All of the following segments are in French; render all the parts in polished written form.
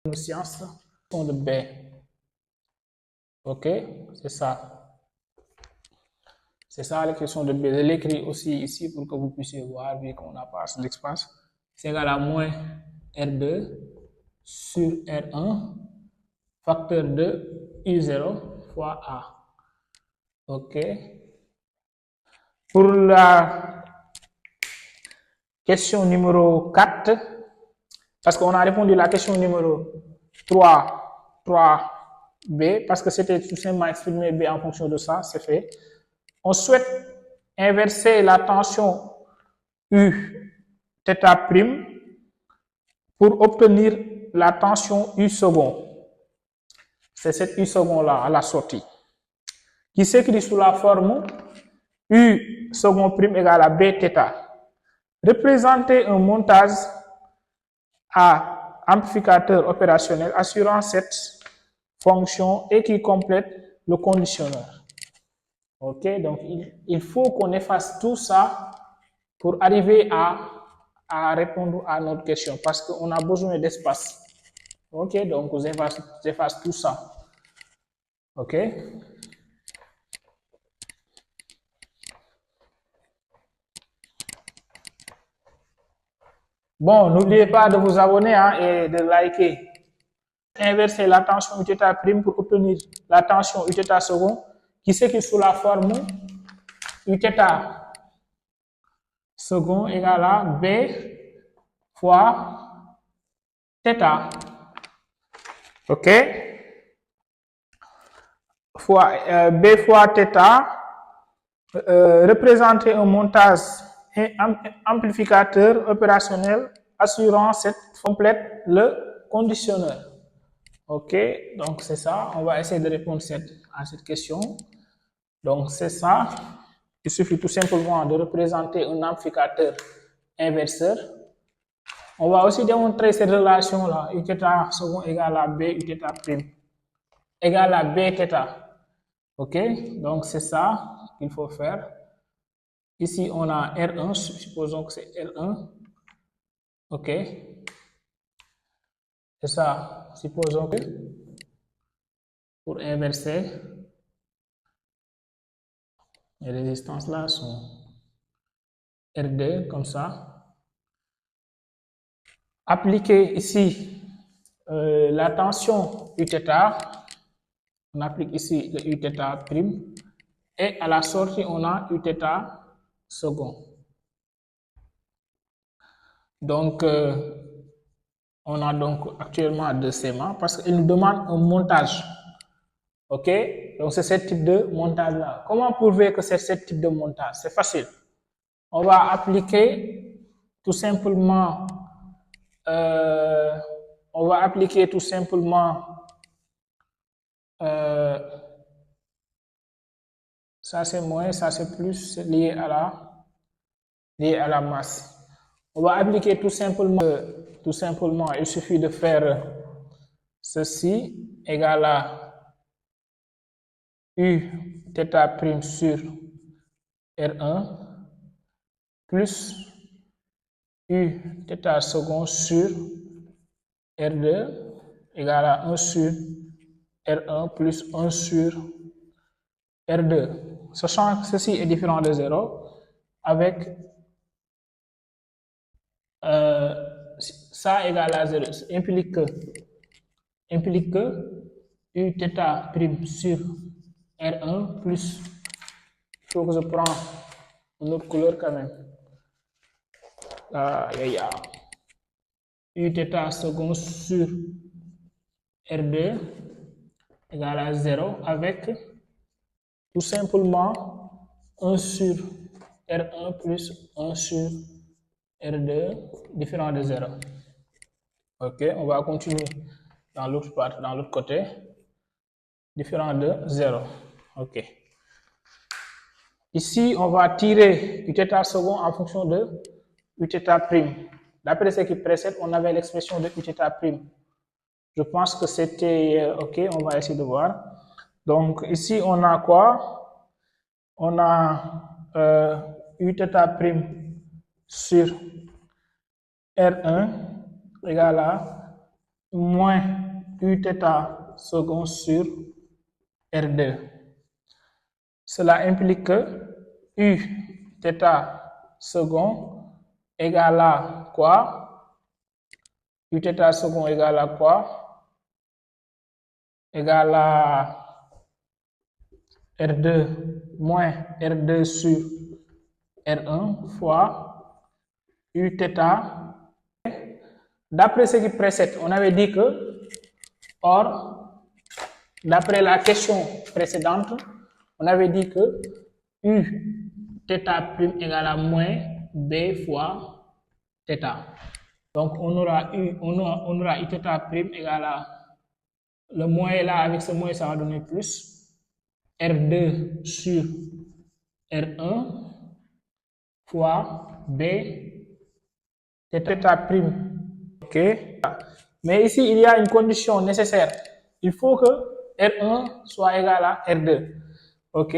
de sciences sont de B. Ok, c'est ça. C'est ça l'équation de B. Je l'écris aussi ici pour que vous puissiez voir, vu qu'on n'a pas l'espace. C'est égal à moins R2 sur R1, facteur de U0 fois A. Ok. Pour la question numéro 4, parce qu'on a répondu à la question numéro 3B, parce que c'était tout simplement exprimé B en fonction de ça, c'est fait. On souhaite inverser la tension U θ' pour obtenir la tension U second. C'est cette U second là à la sortie, qui s'écrit sous la forme U second prime égale à Bθ. Représenter un montage à amplificateur opérationnel assurant cette fonction et qui complète le conditionneur. Ok, donc il faut qu'on efface tout ça pour arriver à répondre à notre question parce qu'on a besoin d'espace. Ok, donc vous effacez tout ça. Ok. Bon, n'oubliez pas de vous abonner et de liker. Inverser la tension Uθ' pour obtenir la tension Uθ second qui s'écrit sous la forme Uθ second égale à B fois θ. Ok? Fois B fois θ, représenter un montage amplificateur opérationnel assurant cette complète le conditionneur. Ok, donc c'est ça. On va essayer de répondre à cette question. Donc c'est ça. Il suffit tout simplement de représenter un amplificateur inverseur. On va aussi démontrer cette relation-là, Uθ second égale à B Uθ' égale à Bθ. Ok, donc c'est ça qu'il faut faire. Ici, on a R1, supposons que c'est R1. Ok, c'est ça. Supposons que pour inverser, les résistances là sont R2 comme ça. Appliquer ici la tension Uθ. On applique ici le Uθ' et à la sortie, on a Uθ second. Donc, on a donc actuellement deux schémas parce qu'il nous demande un montage. Ok? Donc, c'est ce type de montage-là. Comment prouver que c'est ce type de montage? C'est facile. On va appliquer tout simplement, on va appliquer tout simplement, ça c'est moins, ça c'est plus lié à la masse. On va appliquer tout simplement, il suffit de faire ceci égal à Uθ' sur R1 plus Uθ second sur R2 égale à 1 sur R1 plus 1 sur R2. Sachant que ceci est différent de 0, avec ça égale à 0, implique que Uθ' sur R1 plus, il faut que je prends une autre couleur quand même. Uθ second sur R2 égale à 0 avec tout simplement 1 sur R1 plus 1 sur R2 différent de 0. Ok, on va continuer dans l'autre part, dans l'autre côté. Différent de 0. Ok. Ici, on va tirer Uθ second en fonction de Uθ'. D'après ce qui précède, on avait l'expression de Uθ'. Je pense que c'était ok, on va essayer de voir. Donc ici, on a quoi? On a Uθ' sur R1 égale à moins U-θ second sur R2. Cela implique que U-θ second égale à quoi? U-θ second égale à quoi? Égale à R2 moins R2 sur R1 fois U-θ. D'après ce qui précède, on avait dit que, d'après la question précédente, on avait dit que U-θ' égale à moins B fois θ. Donc, on aura U-θ' égale à, le moins est là, avec ce moins, ça va donner plus R2 sur R1 fois B θ'. OK? Mais ici, il y a une condition nécessaire. Il faut que R1 soit égal à R2. OK?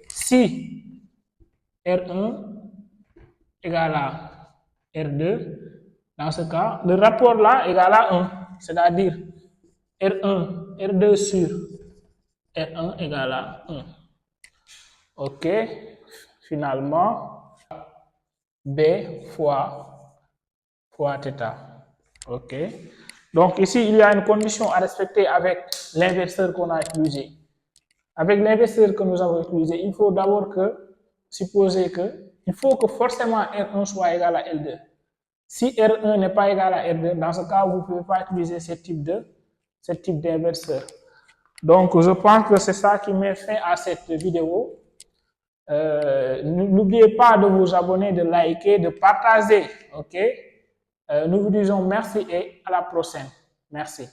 Si R1 égale à R2, dans ce cas, le rapport là égale à 1. C'est-à-dire R1, R2 sur R1 égale à 1. OK? Finalement, B fois θ. OK? Donc ici, il y a une condition à respecter avec l'inverseur qu'on a utilisé. Avec l'inverseur que nous avons utilisé, il faut d'abord supposer que il faut que forcément R1 soit égal à L2. Si R1 n'est pas égal à R2, dans ce cas, vous ne pouvez pas utiliser ce type d'inverseur. Donc, je pense que c'est ça qui met fin à cette vidéo. N'oubliez pas de vous abonner, de liker, de partager. OK? Nous vous disons merci et à la prochaine. Merci.